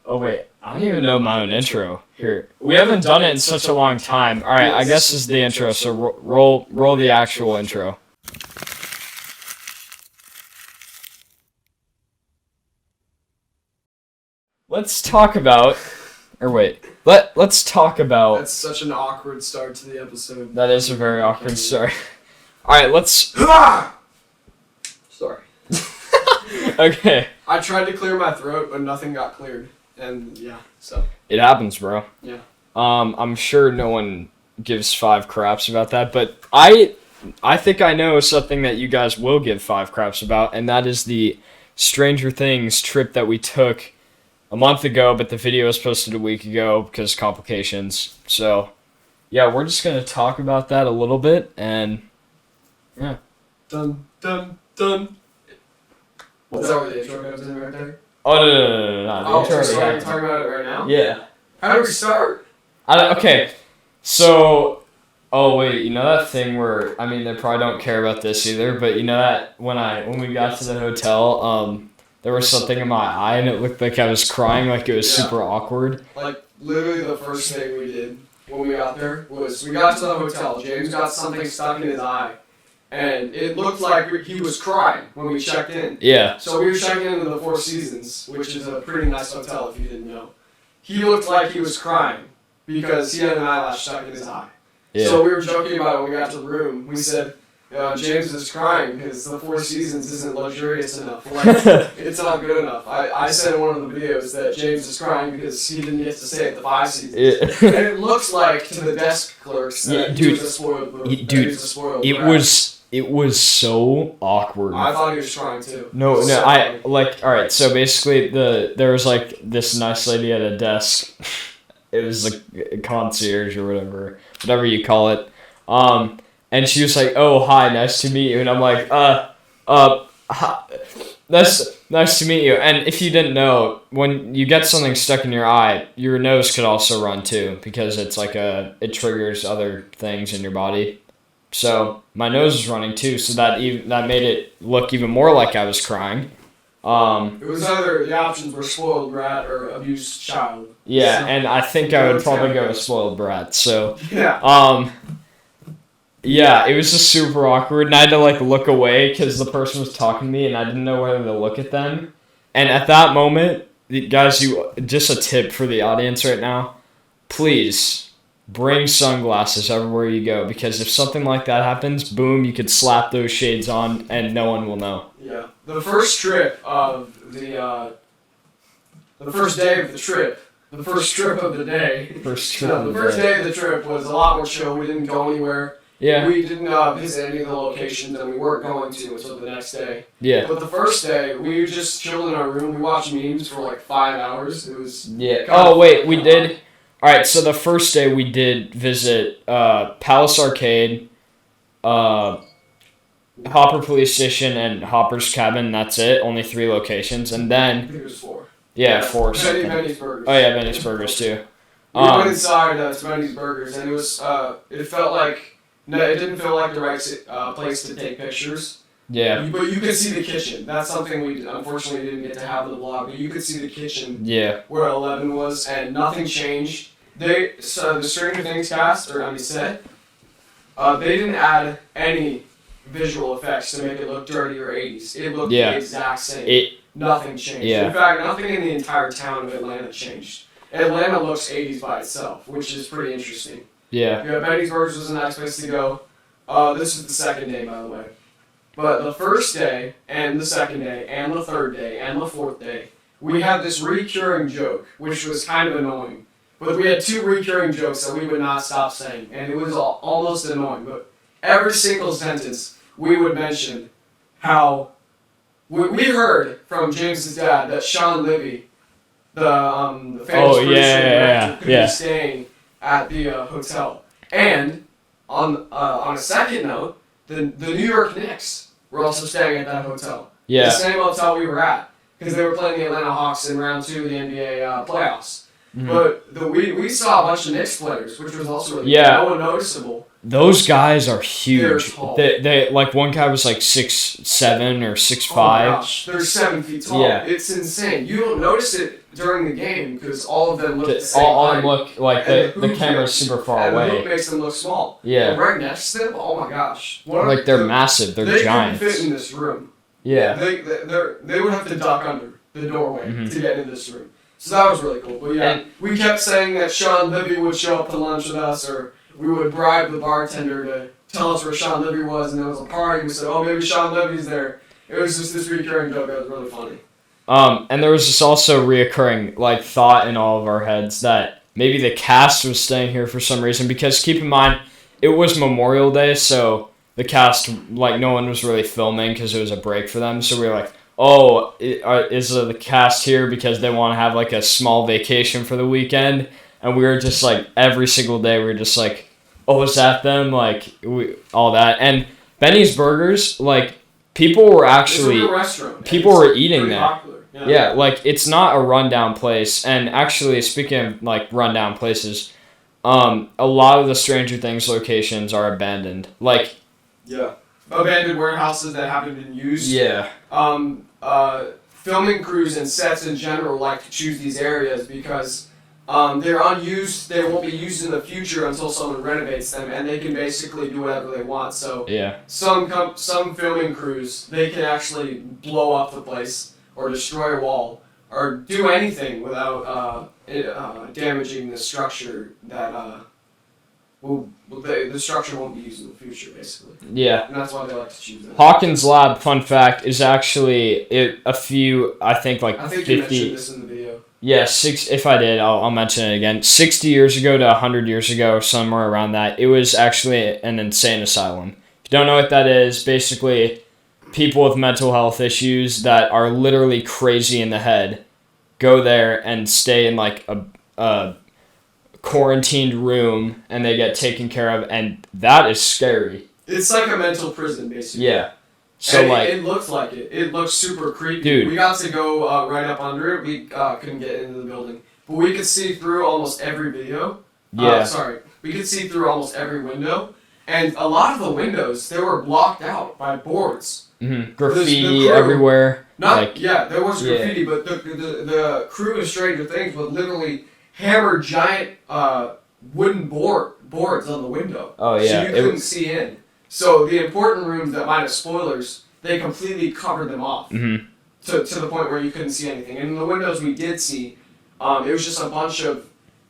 Oh wait, I don't even know my own intro. Here, we haven't done it in such a long time. All right, I guess this is the intro. So roll the actual intro. Let's talk about, or wait, let's talk about. That's such an awkward start to the episode. That is a very awkward start. All right, let's. Sorry. Okay. I tried to clear my throat, but nothing got cleared, and yeah, so. It happens, bro. Yeah. I'm sure no one gives 5 craps about that, but I think I know something that you guys will give 5 craps about, and that is the Stranger Things trip that we took a month ago, but the video was posted a week ago because complications. So, yeah, we're just going to talk about that a little bit, and yeah. Dun, dun, dun. Is that where the intro goes in right there? Oh, no. Oh, so you're talking about it right now? Yeah. How do we start? Okay, so, oh wait, you know that thing where, I mean, they probably don't care about this either, but you know that when we got to the hotel, there was something in my eye and it looked like I was crying, like it was super awkward. Like, literally the first thing we did when we got there was we got to the hotel, James got something stuck in his eye, and it looked like he was crying when we checked in. Yeah. So we were checking into the Four Seasons, which is a pretty nice hotel if you didn't know. He looked like he was crying because he had an eyelash stuck in his eye. Yeah. So we were joking about it when we got to the room. We said, James is crying because the Four Seasons isn't luxurious enough. Like, it's not good enough. I said in one of the videos that James is crying because he didn't get to stay at the Five Seasons. Yeah. And it looks like to the desk clerks that he was a spoiled It was so awkward. I thought he was trying too. No, alright, so basically there was like this nice lady at a desk. It was like a concierge or whatever you call it. And she was like, "Oh, hi, nice to meet you." And I'm like, hi, nice to meet you. And if you didn't know, when you get something stuck in your eye, your nose could also run too, because it's like it triggers other things in your body. So my nose was running too, so that made it look even more like I was crying. It was either the options were spoiled brat or abused child. Yeah, so, and I think I would probably go with spoiled brat. So yeah. Yeah, it was just super awkward, and I had to like look away because the person was talking to me, and I didn't know whether to look at them. And at that moment, guys, just a tip for the audience right now, please bring sunglasses everywhere you go, because if something like that happens, boom, you could slap those shades on, and no one will know. Yeah, the first trip of the first day of the trip. The first trip of the day. The first day of the trip was a lot more chill. We didn't go anywhere. Yeah. We didn't visit any of the locations, and we weren't going to until the next day. Yeah. But the first day, we just chilled in our room. We watched memes for like 5 hours. It was we did. All right, so the first day we did visit Palace Arcade, Hopper Police Station, and Hopper's Cabin. That's it. Only 3 locations, and then I think it was 4. Yeah, 4. Benny's Burgers. Oh yeah, Benny's Burgers too. We went inside to Benny's Burgers, and it was it felt like. No, it didn't feel like the right place to take pictures. Yeah. But you could see the kitchen. That's something we unfortunately didn't get to have in the vlog. But you could see the kitchen. Yeah. Where 11 was, and nothing changed. The Stranger Things cast, set, they didn't add any visual effects to make it look dirty or 80s. It looked the exact same. Nothing changed. Yeah. In fact, nothing in the entire town of Atlanta changed. Atlanta looks 80s by itself, which is pretty interesting. Yeah. Benny's Burgers was a nice place to go. This was the second day, by the way. But the first day, and the second day, and the third day, and the fourth day, we had this recurring joke, which was kind of annoying. But we had 2 recurring jokes that we would not stop saying, and it was almost annoying. But every single sentence, we would mention how we heard from James's dad that Sean Livy, the famous producer, could be staying at the hotel. And on a second note, the New York Knicks were also staying at that hotel. Yeah. The same hotel we were at, because they were playing the Atlanta Hawks in round 2 of the NBA playoffs. Mm-hmm. But we saw a bunch of Knicks players, which was also really noticeable. Those guys are huge. They're tall. They like one guy was like 6'7" or 6'5". Oh my gosh, they're 7 feet tall. Yeah. It's insane. You don't notice it during the game because all of them look the same all height. look like the camera's super far and away. the hoop makes them look small. Yeah. And right next to them, oh my gosh. Like they're massive. They're giants. They couldn't fit in this room. Yeah. They would have to duck under the doorway Mhm. to get in this room. So that was really cool. But yeah, we kept saying that Sean Libby would show up to lunch with us, or we would bribe the bartender to tell us where Sean Libby was, and there was a party. We said, oh, maybe Sean Libby's there. It was just this recurring joke that was really funny. And there was this also reoccurring like thought in all of our heads that maybe the cast was staying here for some reason, because keep in mind it was Memorial Day, so the cast, like, no one was really filming because it was a break for them. So we were like, oh, is the cast here because they want to have like a small vacation for the weekend? And we were just like, every single day we were just like, oh, is that them? Like, all that. And Benny's Burgers, like, people were actually, it's a real restaurant. people were eating there. Popular. Yeah, like, it's not a rundown place. And actually, speaking of like rundown places, a lot of the Stranger Things locations are abandoned. Like, yeah, abandoned warehouses that haven't been used. Yeah. Filming crews and sets in general like to choose these areas because they're unused. They won't be used in the future until someone renovates them, and they can basically do whatever they want. So Yeah. some filming crews, they can actually blow up the place or destroy a wall or do anything without damaging the structure that the structure won't be used in the future, basically. Yeah. And that's why they like to choose that. Hawkins Lab, fun fact, is actually I think like I think 50. you mentioned this in the video. Yeah, if I did, I'll mention it again. 60 years ago to 100 years ago, somewhere around that, it was actually an insane asylum. If you don't know what that is, basically people with mental health issues that are literally crazy in the head go there and stay in like a quarantined room, and they get taken care of, and that is scary. It's like a mental prison, basically. Yeah. So and like it looked like it. It looked super creepy. Dude. We got to go right up under it. We couldn't get into the building, but we could see through almost every video. Yeah. We could see through almost every window, and a lot of the windows they were blocked out by boards. graffiti crew- everywhere. There was Yeah. graffiti, but the crew of Stranger Things would literally hammer giant wooden boards on the window. Oh yeah. So you couldn't see in. So the important rooms that might have spoilers, they completely covered them off to the point where you couldn't see anything. And in the windows we did see, it was just a bunch of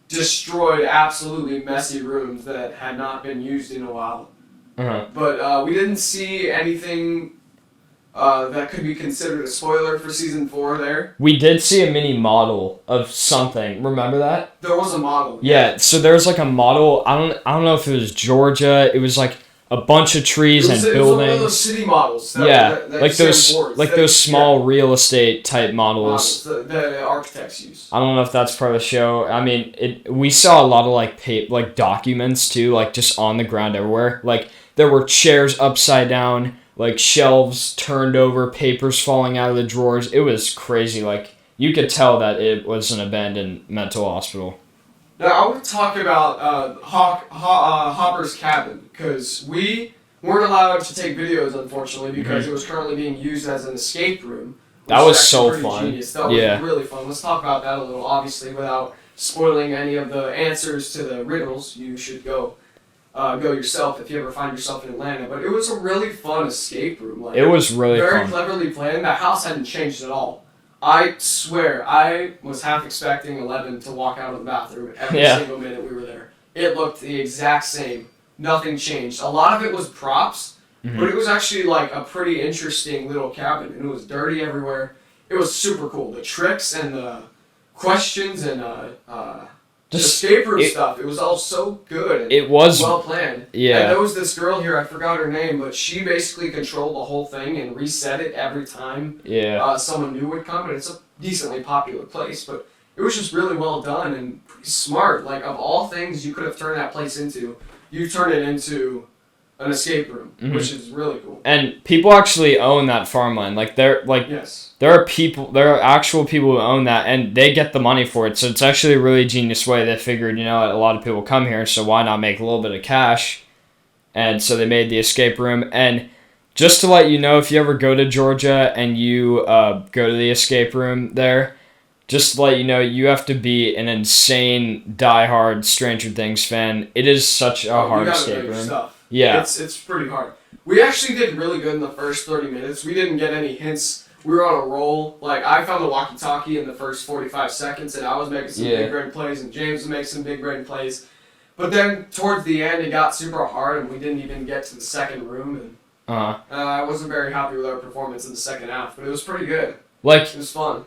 destroyed, absolutely messy rooms that had not been used in a while. But we didn't see anything that could be considered a spoiler for season 4 there. We did see a mini model of something. Remember that? There was a model. Yeah, so there was like a model. I don't know if it was Georgia. It was like a bunch of trees and It was buildings. one of those city models. Like those small real estate type models. The architects use. I don't know if that's part of the show. I mean, we saw a lot of like documents too, like just on the ground everywhere. Like there were chairs upside down, like shelves turned over, papers falling out of the drawers. It was crazy. Like you could tell that it was an abandoned mental hospital. Now I want to talk about Hopper's cabin, because we weren't allowed to take videos, unfortunately, because it was currently being used as an escape room. That was actually so pretty fun. Genius. That was really fun. Let's talk about that a little, obviously, without spoiling any of the answers to the riddles. You should go yourself if you ever find yourself in Atlanta. But it was a really fun escape room. Like, it was really very fun. cleverly planned. The house hadn't changed at all. I swear, I was half expecting 11 to walk out of the bathroom every single minute we were there. It looked the exact same. Nothing changed. A lot of it was props, but it was actually like a pretty interesting little cabin, and it was dirty everywhere. It was super cool. The tricks and the questions and the escape room stuff, it was all so good. And it was well planned. Yeah. And there was this girl here, I forgot her name, but she basically controlled the whole thing and reset it every time someone new would come, and it's a decently popular place, but it was just really well done and pretty smart. Like, of all things you could have turned that place into, you turned it into an escape room, which is really cool. And people actually own that farmland. Like there are actual people who own that, and they get the money for it. So it's actually a really genius way. They figured, a lot of people come here, so why not make a little bit of cash? And so they made the escape room. And just to let you know, if you ever go to Georgia and you go to the escape room there, just to let you know, you have to be an insane, diehard Stranger Things fan. It is such a hard escape room. Stuff. Yeah. It's pretty hard. We actually did really good in the first 30 minutes. We didn't get any hints. We were on a roll. Like, I found the walkie-talkie in the first 45 seconds, and I was making some big brain plays, and James was making some big brain plays. But then, towards the end, it got super hard, and we didn't even get to the second room, and I wasn't very happy with our performance in the second half, but it was pretty good. Like, it was fun.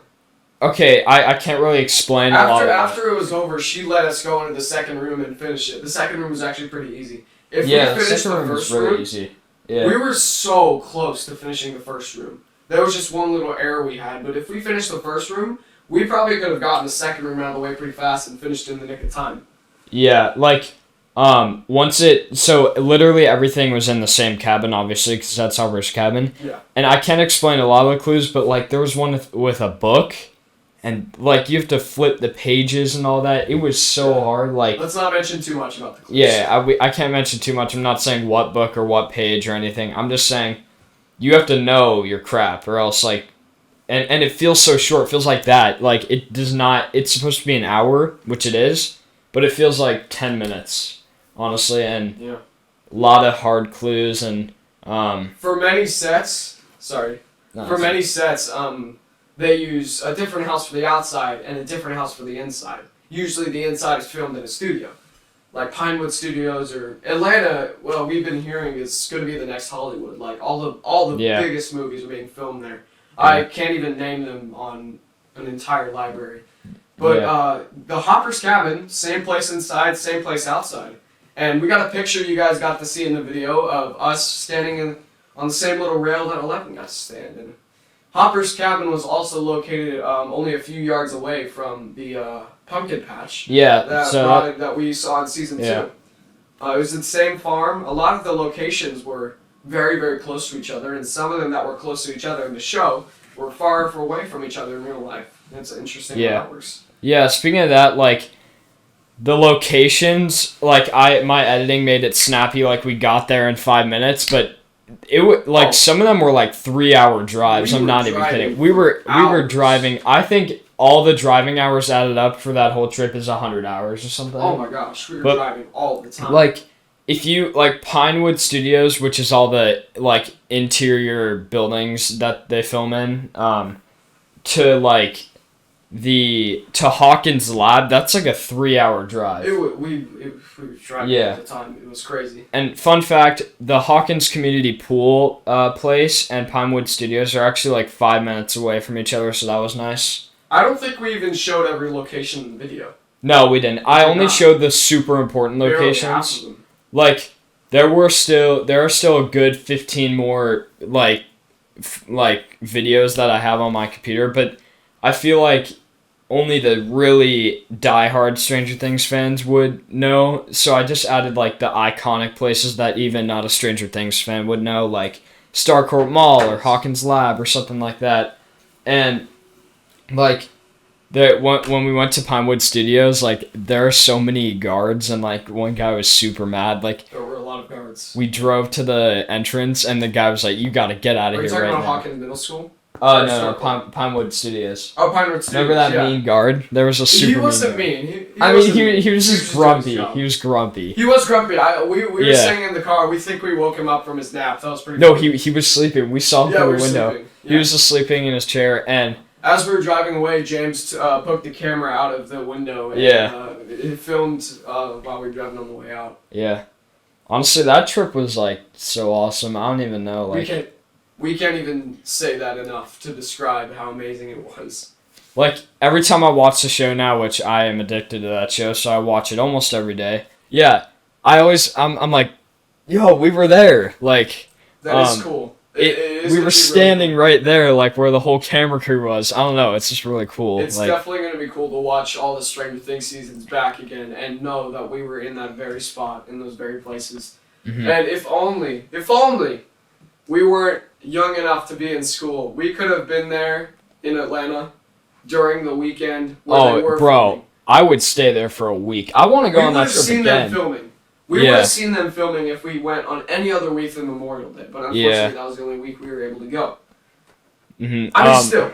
Okay, I can't really explain a lot of After it was over, she let us go into the second room and finish it. The second room was actually pretty easy. If we finished the first room, easy. Yeah. We were so close to finishing the first room. There was just one little error we had, but if we finished the first room, we probably could have gotten the second room out of the way pretty fast and finished in the nick of time. Yeah, like, so literally everything was in the same cabin, obviously, because that's Harper's cabin. Yeah. And I can't explain a lot of the clues, but, like, there was one with a book, and, like, you have to flip the pages and all that. It was so hard, like... Let's not mention too much about the clues. Yeah, I can't mention too much. I'm not saying what book or what page or anything. I'm just saying you have to know your crap, or else, like... And it feels so short. It feels like that. Like, it does not... It's supposed to be an hour, which it is, but it feels like 10 minutes, honestly, and a lot of hard clues, and... For many sets... Sorry. Many sets, they use a different house for the outside and a different house for the inside. Usually the inside is filmed in a studio. Like Pinewood Studios or Atlanta, well, we've been hearing is going to be the next Hollywood. Like, all the biggest movies are being filmed there. I can't even name them on an entire library. But the Hopper's cabin, same place inside, same place outside. And we got a picture you guys got to see in the video of us standing on the same little rail that 11 got to stand in. Hopper's cabin was also located only a few yards away from the pumpkin patch. Yeah, that we saw in season 2. It was the same farm. A lot of the locations were very, very close to each other, and some of them that were close to each other in the show were far away from each other in real life. It's interesting how that works. Yeah, speaking of that, like, the locations, like, my editing made it snappy, like, we got there in 5 minutes, but some of them were like 3-hour drives. I'm not even kidding. We were driving. I think all the driving hours added up for that whole trip is 100 hours or something. Oh my gosh, we were driving all the time. Like, if you like Pinewood Studios, which is all the like interior buildings that they film in, to Hawkins Lab, that's like a 3-hour drive. We were driving all the time. It was crazy. And fun fact, the Hawkins Community Pool place and Pinewood Studios are actually like 5 minutes away from each other, so that was nice. I don't think we even showed every location in the video. No, we didn't. I only showed the super important locations. Half of them. Like, there are still a good 15 more like videos that I have on my computer, but I feel like only the really diehard Stranger Things fans would know, so I just added like the iconic places that even not a Stranger Things fan would know, like Starcourt Mall or Hawkins Lab or something like that. And like when we went to Pinewood Studios, like there are so many guards, and like one guy was super mad. Like there were a lot of guards. We drove to the entrance, and the guy was like, "You got to get out of here right now." Are you talking about Hawkins Middle School? No, Pinewood Studios. Oh, Pinewood Studios. Remember that mean guard? There was a super. He wasn't mean. He was just grumpy. He was grumpy. He was grumpy. We were sitting in the car. We think we woke him up from his nap. That was pretty. No, he was sleeping. We saw him through the window. Yeah. He was just sleeping in his chair, and as we were driving away, James poked the camera out of the window. And, it filmed while we were driving on the way out. Yeah, honestly, that trip was like so awesome. I don't even know. Like we can't even say that enough to describe how amazing it was. Like, every time I watch the show now, which I am addicted to that show, so I watch it almost every day. Yeah, I'm like, yo, we were there. Like, that is cool. We were standing right there, like, where the whole camera crew was. I don't know, it's just really cool. It's definitely going to be cool to watch all the Stranger Things seasons back again and know that we were in that very spot, in those very places. Mm-hmm. And if only we weren't young enough to be in school, we could have been there in Atlanta during the weekend where they were filming. I would stay there for a week. I want to go on that trip again. We would have seen them filming if we went on any other week than Memorial Day, but unfortunately that was the only week we were able to go. Mm-hmm. I mean, still,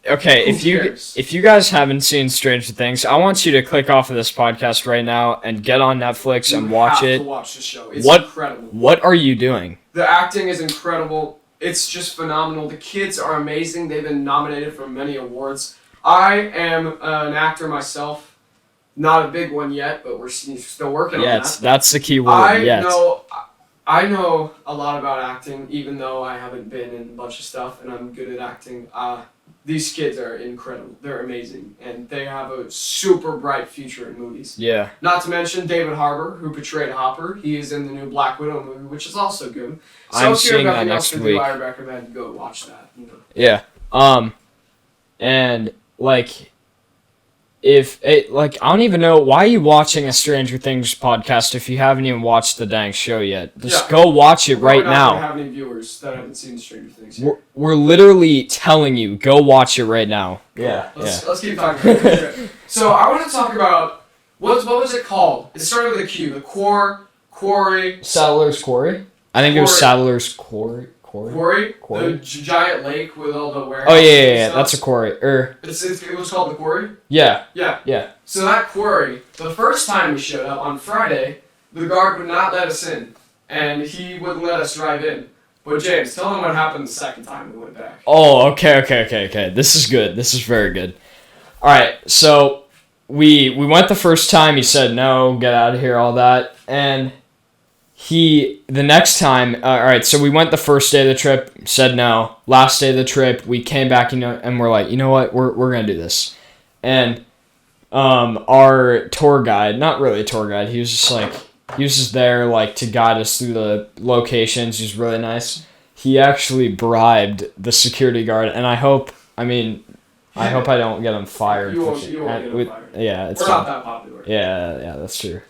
okay, Who cares? if you guys haven't seen Stranger Things, I want you to click off of this podcast right now and get on Netflix and watch You have it. to watch the show. It's What- incredible. What are you doing? The acting is incredible. It's just phenomenal. The kids are amazing. They've been nominated for many awards. I am an actor myself. Not a big one yet, but we're still working on that. That's the key word. I know a lot about acting, even though I haven't been in a bunch of stuff, and I'm good at acting. These kids are incredible. They're amazing, and they have a super bright future in movies. Yeah. Not to mention David Harbour, who portrayed Hopper. He is in the new Black Widow movie, which is also good. So I'm if you have seeing that nothing next else to week. do, I recommend go watch that. You know. Yeah. And like, if it like, I don't even know why are you watching a Stranger Things podcast if you haven't even watched the dang show yet. Just go watch it right We're not now. gonna have any viewers that haven't seen Stranger Things yet. We're literally telling you, go watch it right now. Let's keep talking about it. So I want to talk about what was it called? It started with a Q. The Quarry. Saddler's Quarry. I think it was Saddler's Quarry. Quarry? Quarry? The giant lake with all the warehouses. Oh yeah. That's a quarry. It was called the Quarry? Yeah. Yeah. So that quarry, the first time we showed up on Friday, the guard would not let us in. And he wouldn't let us drive in. But James, tell them what happened the second time we went back. Oh, okay. This is good. This is very good. Alright, so we went the first time, he said no, get out of here, all that. And the next time, alright, so we went the first day of the trip, said no. Last day of the trip, we came back, and we're like, you know what, we're gonna do this. And our tour guide, not really a tour guide, he was just there like to guide us through the locations. He's really nice. He actually bribed the security guard, and I hope I don't get him fired. You won't get him fired. Yeah, it's We're not that popular. Yeah, that's true.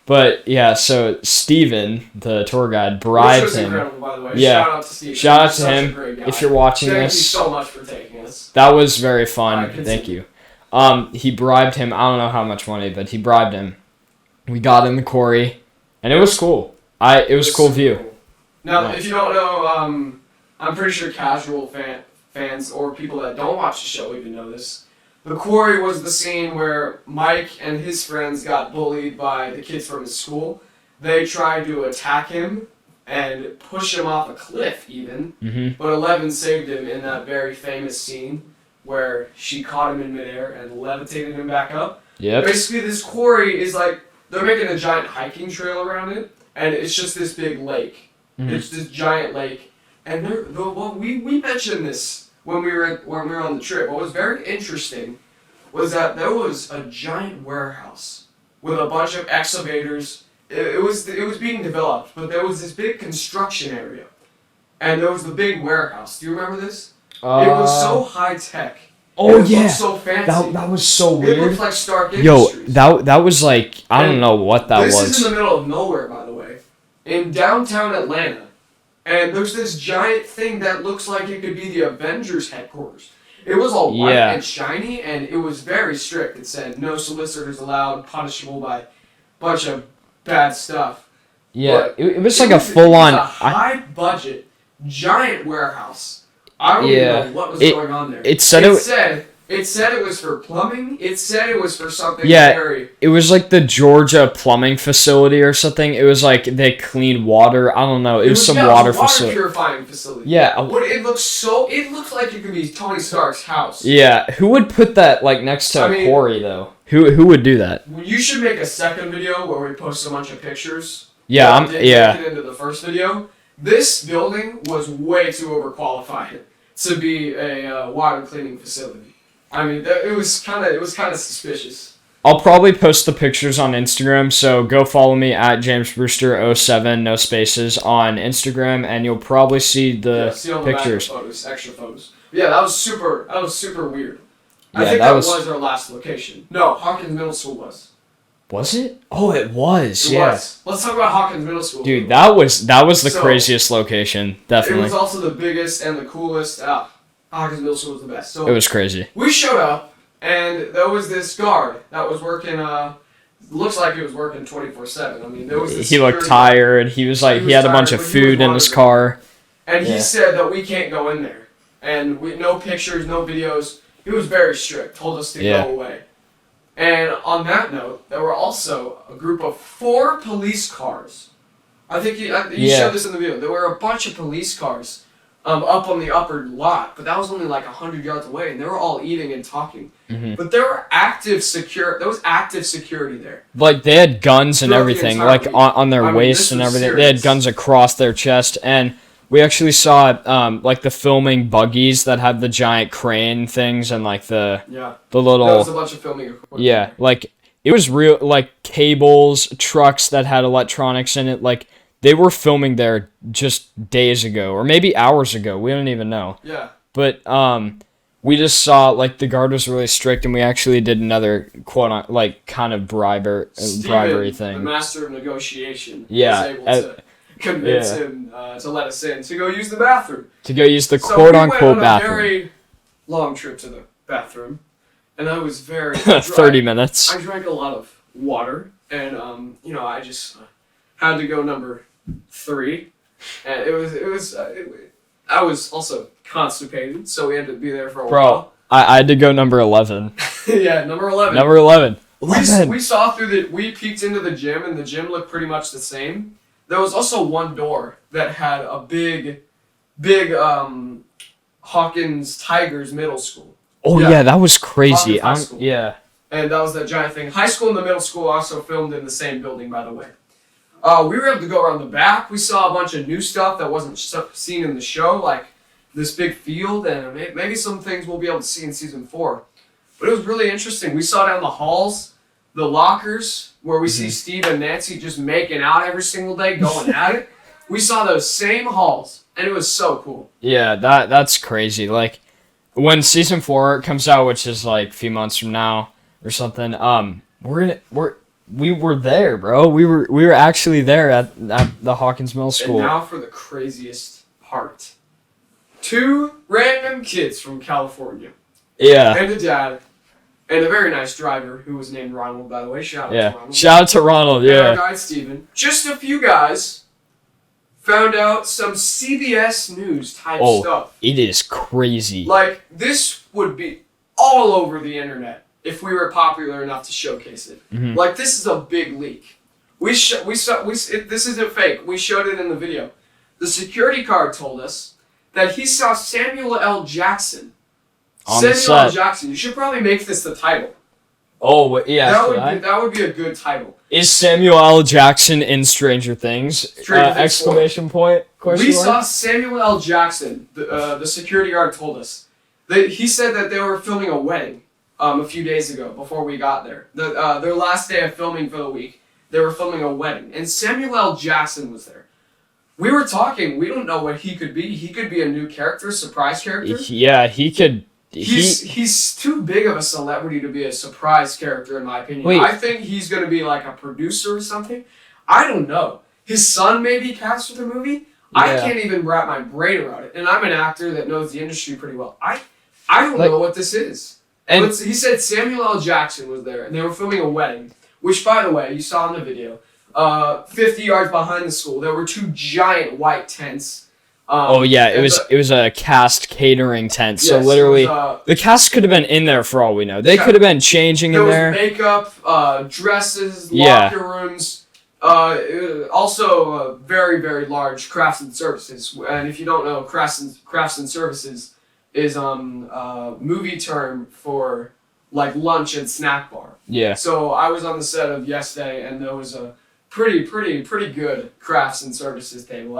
But yeah, so Steven, the tour guide, bribed him. Incredible, by the way. Yeah. Shout out to Steven. Shout out He's to such him a great guy. if you're watching Thank this. you so much for taking us. That was very fun. Continue. Thank you. He bribed him. I don't know how much money, but he bribed him. We got in the quarry, and it was cool. It was a cool view. Cool. Now, Nice. if you don't know, I'm pretty sure casual fans or people that don't watch the show even know this. The quarry was the scene where Mike and his friends got bullied by the kids from his school. They tried to attack him and push him off a cliff even, but Eleven saved him in that very famous scene where she caught him in midair and levitated him back up. Yep. Basically, this quarry is like, they're making a giant hiking trail around it, and it's just this big lake. It's this giant lake, and we mentioned this when we were on the trip. What was very interesting was that there was a giant warehouse with a bunch of excavators. It was being developed, but there was this big construction area, and there was the big warehouse. Do you remember this? It was so high tech. Oh It yeah. looked so fancy. That was so It weird. looked like Stark Yo, Industries. that was like, I don't know what that This was. is in the middle of nowhere, by the way, in downtown Atlanta. And there's this giant thing that looks like it could be the Avengers headquarters. It was all white and shiny, and it was very strict. It said no solicitors allowed, punishable by a bunch of bad stuff. Yeah, But it was like a full It on. was a high budget, giant warehouse. I don't even know what was going on there. It said it was for plumbing. It said it was for something Yeah. very... It was like the Georgia plumbing facility or something. It was like they cleaned water. I don't know. It was some water facility. Purifying facility. Yeah. It looks like it could be Tony Stark's house. Yeah. Who would put that like next to a quarry though? Who would do that? You should make a second video where we post a bunch of pictures. Yeah. Make it into the first video. This building was way too overqualified to be a water cleaning facility. I mean, it was kind of suspicious. I'll probably post the pictures on Instagram, so go follow me at JamesBrewster07, no spaces, on Instagram, and you'll probably see the all the pictures. Photos, extra photos. Yeah, that was super weird. Yeah, I think that that was our last location. No, Hawkins Middle School was. Was it? Oh, it was. It was. Let's talk about Hawkins Middle School. Dude, that was the craziest location, definitely. It was also the biggest and the coolest. Hawkins Middle School was the best. So It was crazy. we showed up, and there was this guard that was working. Looks like he was working 24/7. I mean, there was this He looked security tired. He was like, he had a bunch of tired, but he was food in his monitoring. car. And he Yeah. said that we can't go in there. and no pictures, no videos. He was very strict. Told us to go away. And on that note, there were also a group of 4 police cars. I think you showed this in the video. There were a bunch of police cars up on the upper lot, but that was only like 100 yards away, and they were all eating and talking. Mm-hmm. But there was active security there. Like, they had guns and everything, like on their waist and everything. Serious. They had guns across their chest, and we actually saw like the filming buggies that had the giant crane things and like the little. There was a bunch of filming equipment. Yeah, like it was real, like cables, trucks that had electronics in it. Like they were filming there just days ago, or maybe hours ago. We don't even know. Yeah. But we just saw like the guard was really strict, and we actually did another quote like kind of bribery thing. The master of negotiation. Yeah. Was able to convince him to let us in to go use the bathroom. To go use the quote-unquote bathroom. We went on a very long trip to the bathroom, and I was very 30 minutes. I drank a lot of water, and I just had to go number 3, and I was also constipated, so we had to be there for a while. I had to go number 11. Yeah, number 11. Number 11. We saw we peeked into the gym, and the gym looked pretty much the same. There was also one door that had a big Hawkins Tigers middle school. Oh yeah, that was crazy. Yeah. And that was that giant thing. High school and the middle school also filmed in the same building, by the way. We were able to go around the back. We saw a bunch of new stuff that wasn't seen in the show, like this big field, and maybe some things we'll be able to see in season 4. But it was really interesting. We saw down the halls, the lockers, where we see Steve and Nancy just making out every single day, going at it. We saw those same halls, and it was so cool. Yeah, that's crazy. Like, when season 4 comes out, which is like a few months from now or something, we were there, bro. We were actually there at the Hawkins Middle School. And now for the craziest part. 2 random kids from California. Yeah. And a dad. And a very nice driver who was named Ronald, by the way. Shout out to Ronald. Shout out to Ronald, yeah. And our guy, Steven. Just a few guys found out some CBS News type stuff. It is crazy. Like, this would be all over the internet if we were popular enough to showcase it. Mm-hmm. Like, this is a big leak. This isn't fake. We showed it in the video. The security guard told us that he saw Samuel L. Jackson. Samuel L. Jackson. You should probably make this the title. Oh, yeah. That would be a good title. Is Samuel L. Jackson in Stranger Things? Exclamation point? We saw Samuel L. Jackson. The security guard told us. He said that they were filming a wedding a few days ago before we got there. Their last day of filming for the week, they were filming a wedding. And Samuel L. Jackson was there. We were talking. We don't know what he could be. He could be a new character, surprise character. Yeah, he could... He's too big of a celebrity to be a surprise character, in my opinion. Wait. I think he's going to be like a producer or something. I don't know. His son may be cast for the movie. Yeah. I can't even wrap my brain around it. And I'm an actor that knows the industry pretty well. I don't know what this is. And he said Samuel L. Jackson was there, and they were filming a wedding, which, by the way, you saw in the video, 50 yards behind the school, there were 2 giant white tents. It was a cast catering tent. Yes, so literally, the cast could have been in there for all we know. They could have been changing in there. There was makeup, dresses, locker rooms. Also, very, very large crafts and services. And if you don't know, crafts and services is movie term for like lunch and snack bar. Yeah. So I was on the set of yesterday, and there was a pretty good crafts and services table.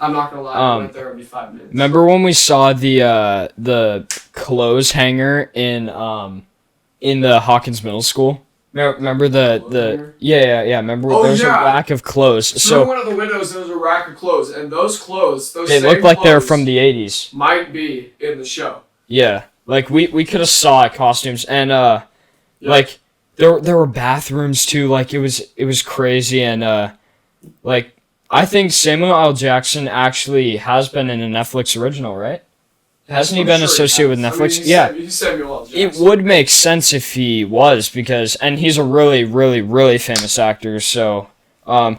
I'm not gonna lie, I went there every 5 minutes. Remember when we saw the clothes hanger in the Hawkins Middle School? Remember the Remember there was a rack of clothes. So one of the windows there was a rack of clothes, and those they looked like they were from the 80s. Might be in the show. Yeah, like we could have saw costumes, and like there were bathrooms too. Like it was crazy, and like. I think Samuel L. Jackson actually has been in a Netflix original, right? Hasn't he been associated with Netflix? He's Samuel L. Jackson. It would make sense if he was, and he's a really, really, really famous actor, so,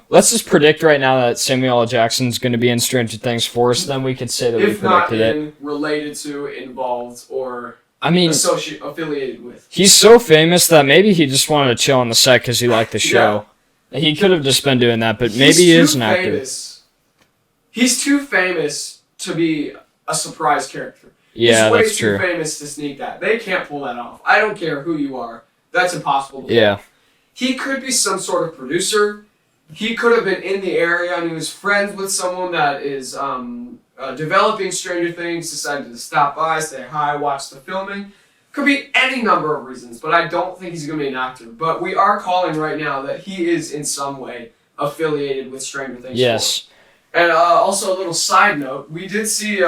Let's just predict right now that Samuel L. Jackson's going to be in Stranger Things 4, so then we could say that we predicted it. If not related to, involved, or affiliated with. He's so famous that maybe he just wanted to chill on the set because he liked the show. Yeah. He could have just been doing that, but maybe he is an actor. He's too famous to be a surprise character. Yeah, that's He's true. way too famous to sneak that. They can't pull that off. I don't care who you are. That's impossible to do. Yeah. He could be some sort of producer. He could have been in the area and he was friends with someone that is developing Stranger Things, decided to stop by, say hi, watch the filming. Could be any number of reasons, but I don't think he's going to be an actor. But we are calling right now that he is in some way affiliated with Stranger Things. Yes. 4. And also a little side note, we did see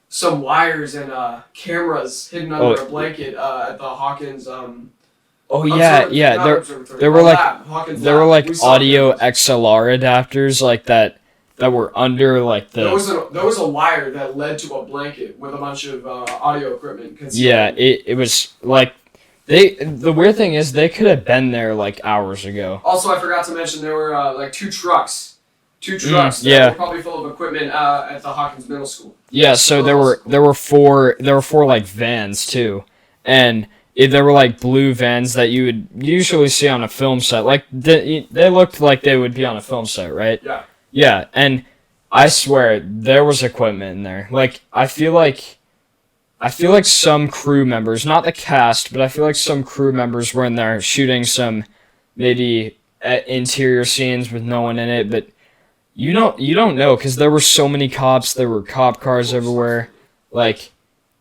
some wires and cameras hidden under a blanket at the Hawkins. There were like audio XLR adapters like that were under like the. There was a wire that led to a blanket with a bunch of audio equipment. Yeah, it was like the weird thing is they could have been there like hours ago. Also, I forgot to mention there were like two trucks that were probably full of equipment at the Hawkins Middle School. Yeah, so there were four like vans too, and they were like blue vans that you would usually see on a film set. Like they looked like they would be on a film set, right? Yeah. Yeah, and I swear there was equipment in there. Like I feel like some crew members, not the cast, but I feel like some crew members were in there shooting some maybe interior scenes with no one in it, but you don't know because there were so many cops, there were cop cars everywhere. Like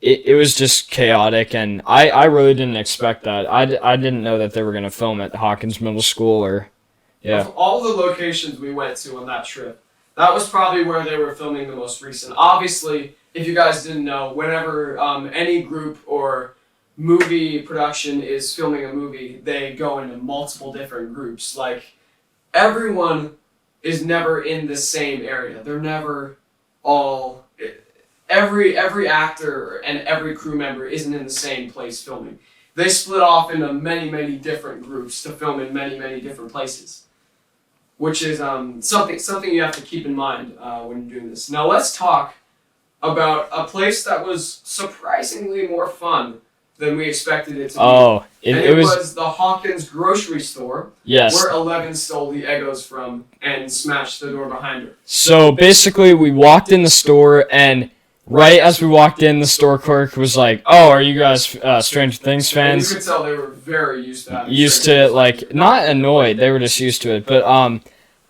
it was just chaotic, and I really didn't expect that. I didn't know that they were going to film at Hawkins Middle School or yeah. Of all the locations we went to on that trip, that was probably where they were filming the most recent. Obviously, if you guys didn't know, whenever any group or movie production is filming a movie, they go into multiple different groups. Like, everyone is never in the same area. They're never all... Every actor and every crew member isn't in the same place filming. They split off into many, many different groups to film in many, many different places. Which is something you have to keep in mind when you're doing this. Now let's talk about a place that was surprisingly more fun than we expected it to be. It was the Hawkins grocery store. Yes. Where Eleven stole the Eggos from and smashed the door behind her. So basically, we walked in the store, and right as we walked in, the store clerk was like, "Oh, are you guys Stranger Things fans?" And you could tell they were very used to that. Used to it, like not annoyed. They were just used to it. But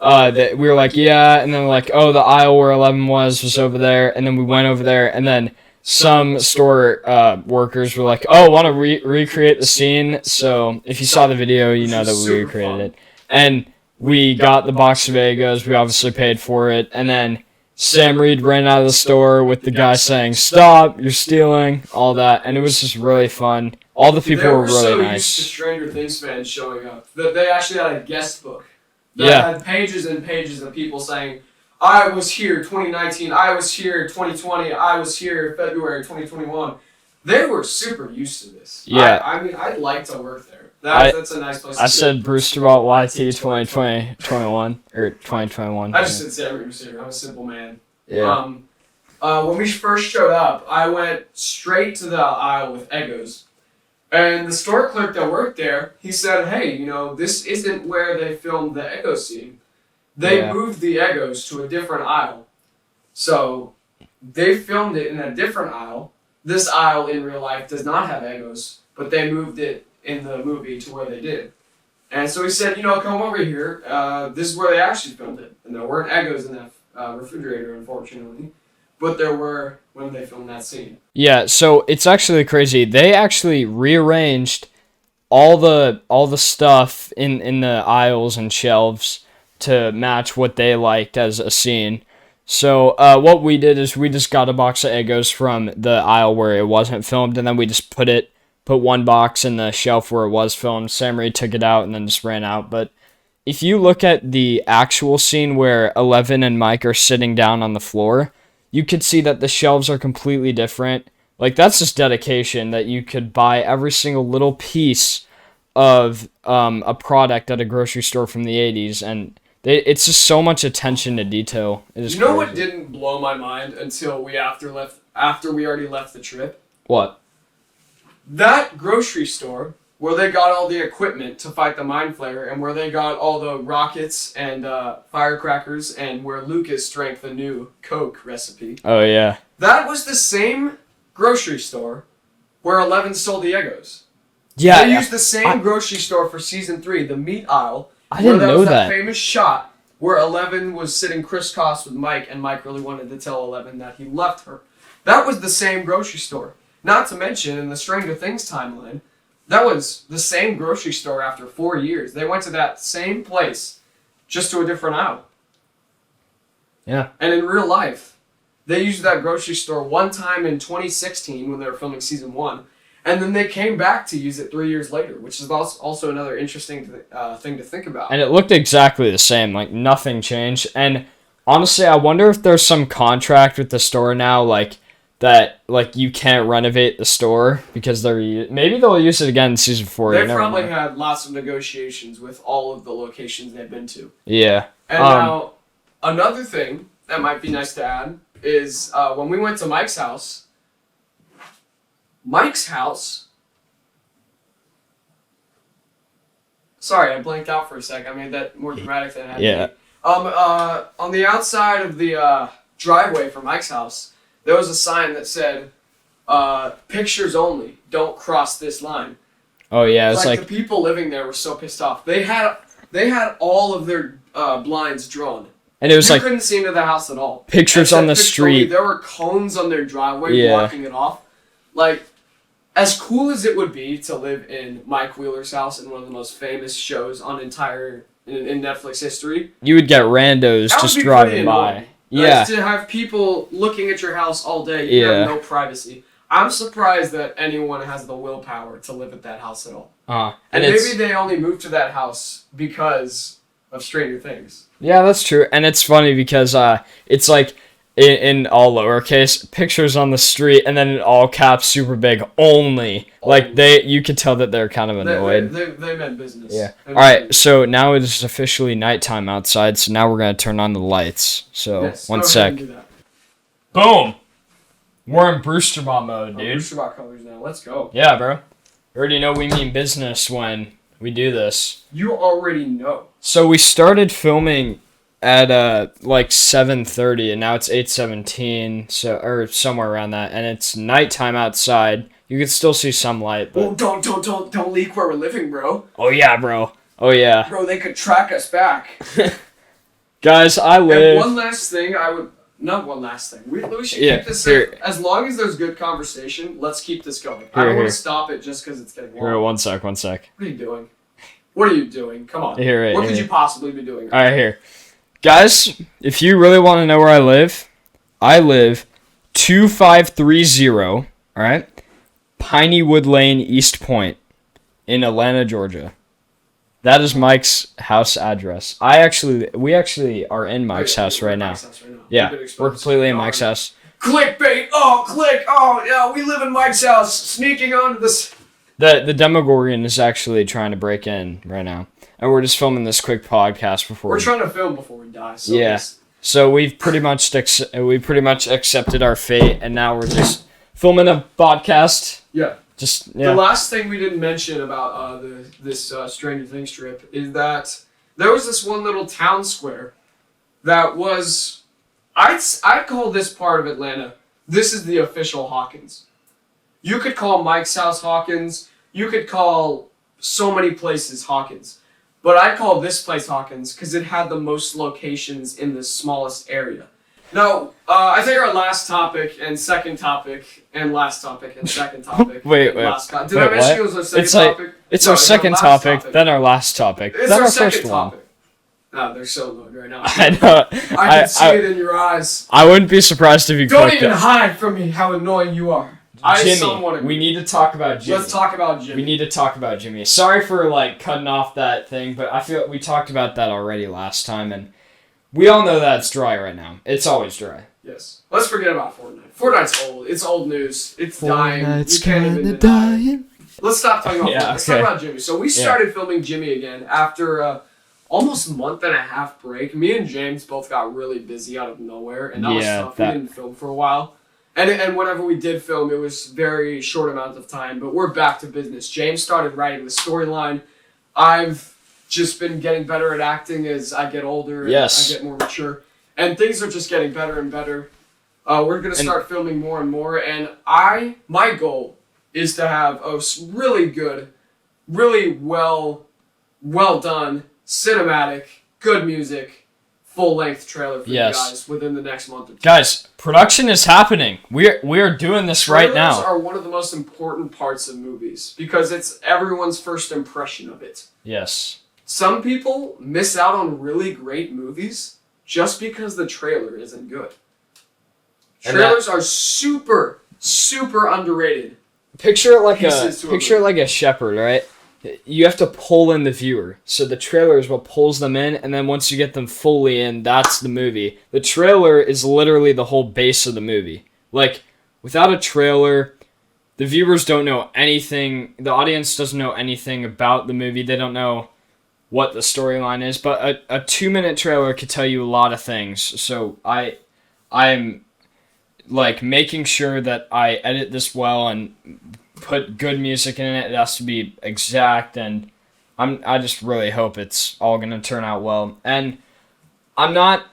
we were like, "Yeah," and then like, "Oh, the aisle where 11 was over there," and then we went over there, and then some store workers were like, "Oh, want to recreate the scene?" So if you saw the video, you know that we recreated it. And we got the box of Eggos. We obviously paid for it, and then Sam Reed ran out of the store with the guy saying, "Stop! You're stealing!" All that, and it was just really fun. All the people were really nice. Used to Stranger Things fans showing up that they actually had a guest book that had pages and pages of people saying, "I was here 2019, I was here 2020, I was here February 2021." They were super used to this. Yeah. I mean, I'd like to work there. That's a nice place to I said Brewster bought YT 2021 or 2021. I just said Sam Brewster. I'm a simple man. Yeah. When we first showed up, I went straight to the aisle with Eggos. And the store clerk that worked there, he said, "Hey, this isn't where they filmed the Eggo scene. They moved the Eggos to a different aisle. So they filmed it in a different aisle. This aisle in real life does not have Eggos, but they moved it in the movie to where they did." And so he said, "Come over here. This is where they actually filmed it. And there weren't Eggos in that refrigerator, unfortunately. But there were when they filmed that scene." Yeah, so it's actually crazy. They actually rearranged all the stuff in the aisles and shelves to match what they liked as a scene. So what we did is we just got a box of Eggos from the aisle where it wasn't filmed, and then we just put one box in the shelf where it was filmed. Sam Reed took it out and then just ran out. But if you look at the actual scene where 11 and Mike are sitting down on the floor, you could see that the shelves are completely different. Like, that's just dedication that you could buy every single little piece of a product at a grocery store from the 80s and It's just so much attention to detail. It is You know what crazy. didn't blow my mind until we after we already left the trip? What? That grocery store where they got all the equipment to fight the Mind Flayer and where they got all the rockets and firecrackers and where Lucas drank the new Coke recipe. Oh, yeah. That was the same grocery store where 11 stole the Eggos. Yeah. They used the same grocery store for season 3, the meat aisle. I didn't where there know was that. famous shot where 11 was sitting crisscross with Mike and Mike really wanted to tell 11 that he loved her. That was the same grocery store. Not to mention, in the Stranger Things timeline, that was the same grocery store after 4 years. They went to that same place, just to a different aisle. Yeah. And in real life, they used that grocery store one time in 2016 when they were filming season 1, and then they came back to use it 3 years later, which is also another interesting thing to think about. And it looked exactly the same. Like, nothing changed. And honestly, I wonder if there's some contract with the store now, that you can't renovate the store because maybe they'll use it again in season 4. They probably had lots of negotiations with all of the locations they've been to. Yeah. And now, another thing that might be nice to add is when we went to Mike's house. Sorry, I blanked out for a sec. I made that more dramatic than it had to be. On the outside of the driveway for Mike's house, there was a sign that said, "Pictures only. Don't cross this line." Oh yeah, it's like the people living there were so pissed off. They had all of their blinds drawn. And it was you couldn't see into the house at all. Pictures on the street. There were cones on their driveway blocking it off. Like, as cool as it would be to live in Mike Wheeler's house in one of the most famous shows on in Netflix history, you would get randos just driving by. Yeah. To have people looking at your house all day, you have no privacy. I'm surprised that anyone has the willpower to live at that house at all. And maybe they only moved to that house because of Stranger Things. Yeah, that's true. And it's funny because it's like in all lowercase, pictures on the street, and then in all caps, super big, only. Like, you could tell that they're kind of annoyed. They meant business. Yeah. Alright, so now it is officially nighttime outside, so now we're going to turn on the lights. So, yes, one sec. Boom! We're in Brewster Bot mode, dude. Brewster Bot colors now. Let's go. Yeah, bro. You already know we mean business when we do this. You already know. So we started filming at 7:30, and now it's 8:17, or somewhere around that, and it's nighttime outside. You can still see some light, but don't leak where we're living, bro. Oh yeah, bro. Oh yeah. Bro, they could track us back. Guys, I live. And one last thing, not one last thing. We should keep this as long as there's good conversation. Let's keep this going. I don't want to stop it just because it's getting long. Here, one sec. What are you doing? What are you doing? Come on. What could you possibly be doing? All right, here. Guys, if you really want to know where I live 2530, all right? Pinewood Lane, East Point, in Atlanta, Georgia. That is Mike's house address. We actually are in Mike's house right now. Yeah, we're completely in Mike's house. Clickbait! Oh, click! Oh, yeah, we live in Mike's house. Sneaking onto this. The Demogorgon is actually trying to break in right now. And we're just filming this quick podcast before. We're trying to film before we die. So yeah. So we've pretty much accepted our fate, and now we're just filming a podcast. Yeah. The last thing we didn't mention about this Stranger Things trip is that there was this one little town square that was, I'd call this part of Atlanta, this is the official Hawkins. You could call Mike's house Hawkins. You could call so many places Hawkins. But I call this place Hawkins because it had the most locations in the smallest area. Now, I think our last topic and second topic and last topic and second topic. Wait. Did I mention it was our second topic? It's our second topic, then our last topic, it's then our first second one. topic. No, they're so loud right now. I know. I can see it in your eyes. I wouldn't be surprised if you Don't even hide from me how annoying you are. Jimmy, we need to talk about Jimmy. Let's talk about Jimmy. We need to talk about Jimmy. Sorry for cutting off that thing, but I feel we talked about that already last time, and we all know that it's dry right now. It's always dry. Yes. Let's forget about Fortnite. Fortnite's old. It's old news. It's dying. Fortnite's you can't even deny it. Let's stop talking about Fortnite. Let's talk about Jimmy. So we started filming Jimmy again after almost month and a half break. Me and James both got really busy out of nowhere, and that was tough. We didn't film for a while. And whenever we did film, it was very short amount of time, but we're back to business. James started writing the storyline. I've just been getting better at acting as I get older and I get more mature. And things are just getting better and better. We're going to start filming more and more, and my goal is to have a really good, really well done, cinematic, good music, full-length trailer for you guys within the next month or two. Guys, production is happening. We're doing this right now. Trailers are one of the most important parts of movies because it's everyone's first impression of it. Yes. Some people miss out on really great movies just because the trailer isn't good. Trailers are super, super underrated. Picture it like a shepherd, right? You have to pull in the viewer. So the trailer is what pulls them in, and then once you get them fully in, that's the movie. The trailer is literally the whole base of the movie. Like, without a trailer, the viewers don't know anything. The audience doesn't know anything about the movie. They don't know what the storyline is. But a 2-minute trailer could tell you a lot of things. So I'm like making sure that I edit this well and put good music in it. It has to be exact, and I just really hope it's all gonna turn out well. And I'm not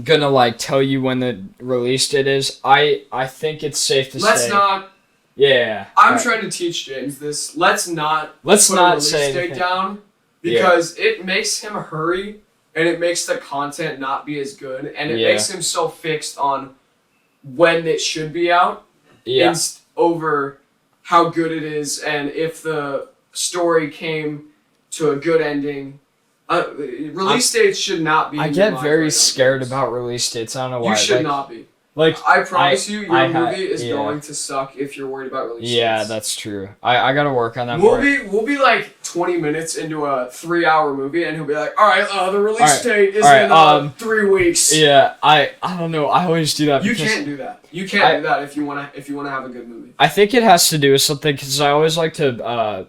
gonna like tell you when the release date is. I think it's safe to say. Let's not. Yeah. I'm trying to teach James this. Let's not put a release date down because it makes him hurry and it makes the content not be as good and it makes him so fixed on when it should be out over how good it is, and if the story came to a good ending. Release dates should not be. I get very scared about release dates. I don't know why. You should not be. Like, I promise you, your movie is going to suck if you're worried about release dates. Yeah, that's true. I gotta work on that We'll be like 20 minutes into a 3-hour movie, and he'll be like, "All right, the release date is in 3 weeks." Yeah, I don't know. I always do that. You can't do that. You can't do that if you wanna have a good movie. I think it has to do with something because I always like to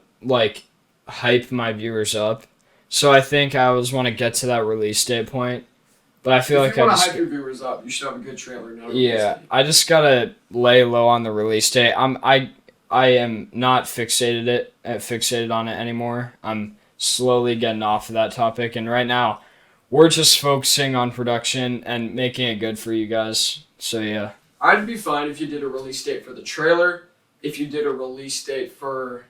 hype my viewers up. So I think I always want to get to that release date point. But I feel if you want to hype your viewers up, you should have a good trailer. I just gotta lay low on the release date. I am not fixated on it anymore. I'm slowly getting off of that topic, and right now, we're just focusing on production and making it good for you guys. So yeah. I'd be fine if you did a release date for the trailer. If you did a release date for,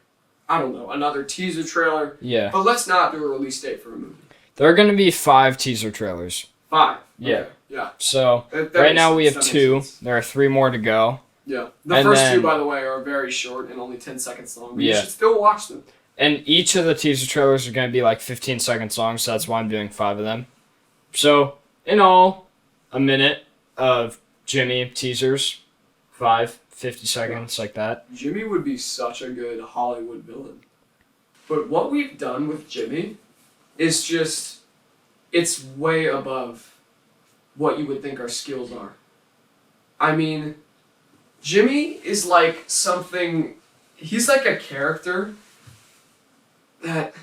I don't know, another teaser trailer. Yeah. But let's not do a release date for a movie. There are gonna be 5 teaser trailers. 5. Yeah. Okay. Yeah. So right now we have 2. There are 3 more to go. Yeah. The first 2, by the way, are very short and only 10 seconds long. But you should still watch them. And each of the teaser trailers are going to be like 15 seconds long, so that's why I'm doing 5 of them. So in all, a minute of Jimmy teasers, 50 seconds, like that. Jimmy would be such a good Hollywood villain. But what we've done with Jimmy is just, it's way above what you would think our skills are. I mean, Jimmy is like something, he's like a character that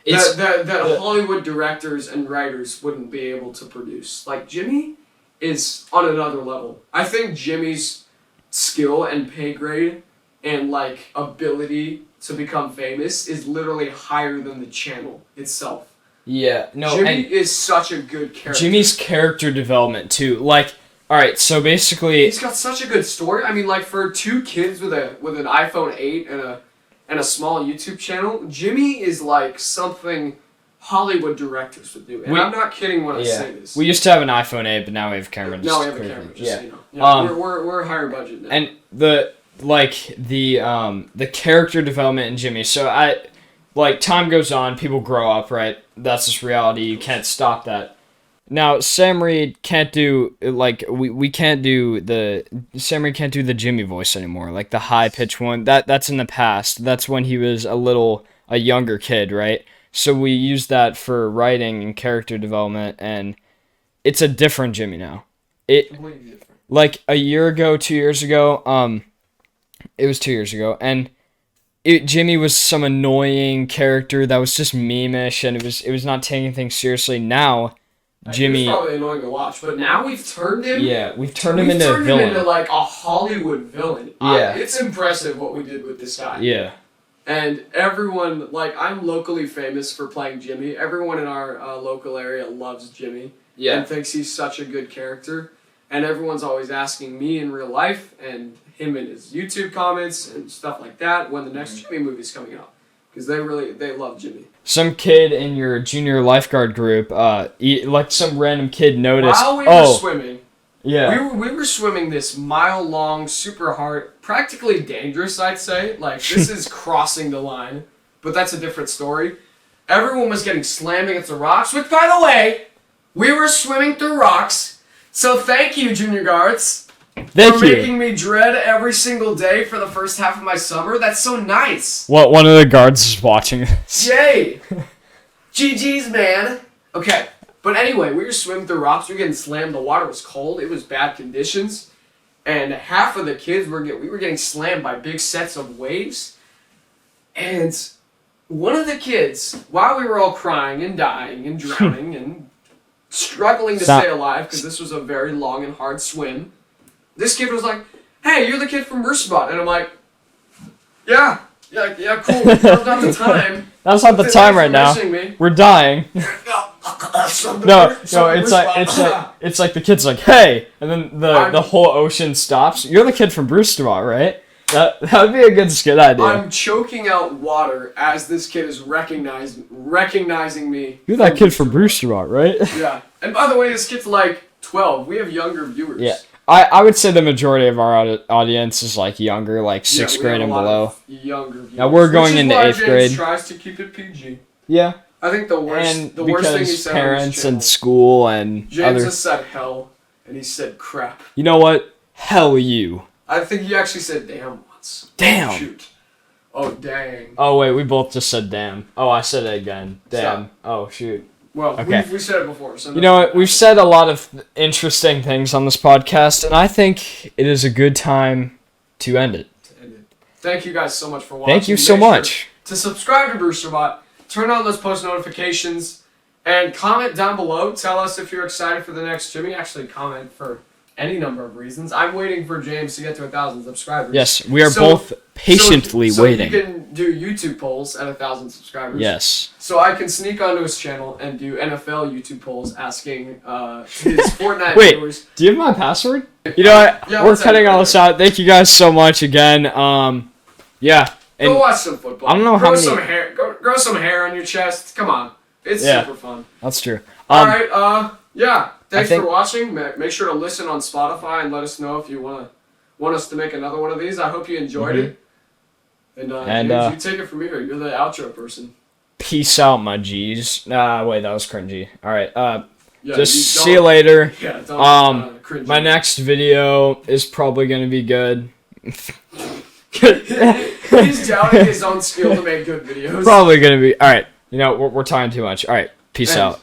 Hollywood directors and writers wouldn't be able to produce. Like, Jimmy is on another level. I think Jimmy's skill and pay grade and like ability to become famous is literally higher than the channel itself. Yeah, no, Jimmy is such a good character. Jimmy's character development too. Like, all right, so basically, he's got such a good story. I mean, like, for 2 kids with an iPhone 8 and a small YouTube channel, Jimmy is like something Hollywood directors would do. And I'm not kidding when I say this. We used to have an iPhone 8, but now we have a camera. Now we have a camera. Just so you know. Yeah, we're a higher budget now. And the character development in Jimmy. So time goes on, people grow up, right? That's just reality. You can't stop that. Now, Sam Reed can't do, we can't do Sam Reed can't do the Jimmy voice anymore, like the high-pitched one. That's in the past. That's when he was a younger kid, right? So we use that for writing and character development, and it's a different Jimmy now. Completely different. Like, a year ago, 2 years ago, it was 2 years ago, and Jimmy was some annoying character that was just meme-ish, and it was not taking things seriously. Now, Jimmy, he was probably annoying to watch, but now we've turned him. Yeah, we've turned him into a villain. Him into like a Hollywood villain. Yeah, it's impressive what we did with this guy. Yeah. And everyone, like, I'm locally famous for playing Jimmy. Everyone in our local area loves Jimmy. Yeah. And thinks he's such a good character. And everyone's always asking me in real life and him in his YouTube comments and stuff like that when the next Jimmy movie's coming out. Because they love Jimmy. Some kid in your junior lifeguard group, like some random kid noticed. While we were swimming. Yeah. We were swimming this mile-long, super hard, practically dangerous, I'd say. Like, this is crossing the line. But that's a different story. Everyone was getting slammed against the rocks, which, by the way, we were swimming through rocks. So thank you, junior guards. For making me dread every single day for the first half of my summer. That's so nice. What? One of the guards is watching this. Yay! GG's, man. Okay. But anyway, we were swimming through rocks. We were getting slammed. The water was cold. It was bad conditions. And half of the kids we were getting slammed by big sets of waves. And one of the kids, while we were all crying and dying and drowning and struggling to stay alive because this was a very long and hard swim, this kid was like, "Hey, you're the kid from Roosterspot." And I'm like, Yeah, cool. That's not the time. That's not the time right now. We're dying. No, it's like the kid's like, "Hey," and then the whole ocean stops. You're the kid from Roosterspot, right? That would be a good skit idea. I'm choking out water as this kid is recognizing me. You're that kid from Roosterspot, right? Yeah. And by the way, this kid's like 12. We have younger viewers. Yeah. I would say the majority of our audience is like younger, like 6th grade and below. Younger viewers. Now we're going into 8th grade. James tries to keep it PG. Yeah. I think the worst thing he said parents and school and James just said hell, and he said crap. You know what? Hell you. I think he actually said damn once. Damn. Oh, shoot. Oh, dang. Oh, wait, we both just said damn. Oh, I said it again. Damn. Stop. Oh, shoot. Well, okay. we said it before. So you know what? We've said a lot of interesting things on this podcast, and I think it is a good time to end it. Thank you guys so much for watching. Thank you so much. To subscribe to Brewsterbot, turn on those post notifications, and comment down below. Tell us if you're excited for the next Jimmy. Actually, comment for any number of reasons. I'm waiting for James to get to 1,000 subscribers. Yes, we are both patiently waiting. So you can do YouTube polls at 1,000 subscribers. Yes. So I can sneak onto his channel and do NFL YouTube polls asking his Fortnite viewers. Do you have my password? You know what? Yeah, we're cutting all this out. Thank you guys so much again. Yeah. And go watch some football. I don't know how many. Grow some hair on your chest. Come on. It's super fun. That's true. Alright, yeah. Thanks for watching. Make sure to listen on Spotify and let us know if you want us to make another one of these. I hope you enjoyed it. And you take it from here. You're the outro person. Peace out, my G's. Wait, that was cringy. Alright, yeah, just see you later. Yeah, don't cringy. My next video is probably gonna be good. He's doubting his own skill to make good videos. Probably gonna be. Alright, you know, we're talking too much. Alright, peace out.